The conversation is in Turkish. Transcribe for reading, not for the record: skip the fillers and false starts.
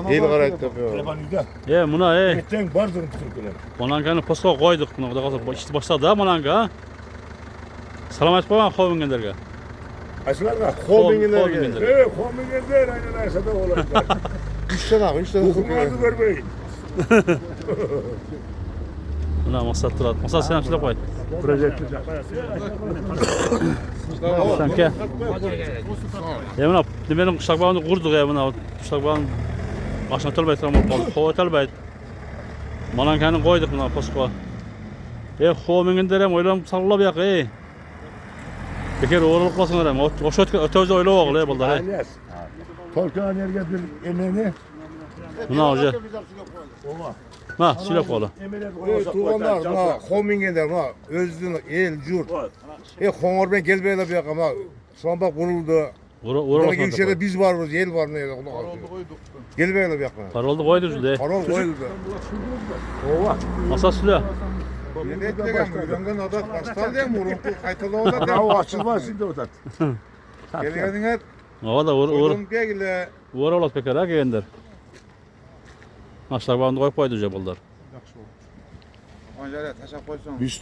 El qaraytdı bu. Teleban uyda. Buna Etten bardır Türkler. Manankani posta koyduk buna. Da işte başladı ha Mananka. Selamet koyman xovingenderge. Aşılarga. Holdinginlerge. Homingenler aynen aşağıda olacak. 3 tane, 3 tane Hukumatı görmeyin. Buna masat turat. Masat sen şuna koy. Projekti. Sanki. Buna benim kuşak bağını kurduk ya buna. Kuşak bağını başına tölbeyt ama kova tölbeyt. Manankani koyduk buna posta. Xovingenderem oylam sallab yak Bekir oğurluk olsun adam. O şu ötözde öyle oğul buldu. Alias. Tolkan yerge bir emeğini. Buna hoca. Ova. Ha, sülep oğlu. Tuğanlar, ma, homingender, ma, özünü, el, jurt. Honger ben gelbeyle bir ama şu an bak vuruldu. Burada gevşede biz varız, el var neydi onu aldı. Gelbeyle bir yakma. Paroldu koydu şurada. Parol koyuldu. Ova. Masa süle. Yedet degen, öğrengen adat baştan diye murunku kaytalı oda diye. O açılmaz şimdi o da. Gelgenler, Ova da uğur koydum begile. olat pekar ha gender. Aşağı bağını koyup koydu ceballar. Onca taşa koysun. Düştü.